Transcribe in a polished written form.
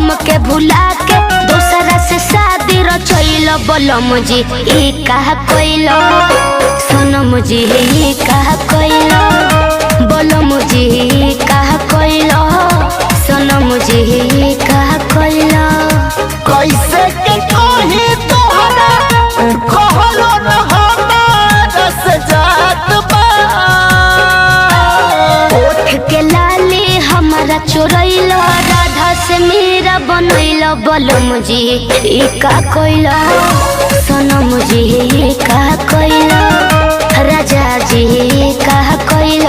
हमके भुला के दूसरा से शादी रचैल बलम जी ई कहा कोइल सनम जी ई कहा कोइल बलम जी ई कहा कोइल सनम जी ई कहा कोइल कैसे के कही तोहरा कहलो न हमारा से जात बा ओठ के लाली हमारा चोरैल राधा से मेरा बनैल बलम जी ई का कोइल सनम जी ई का कोइल राजा जी का कोइल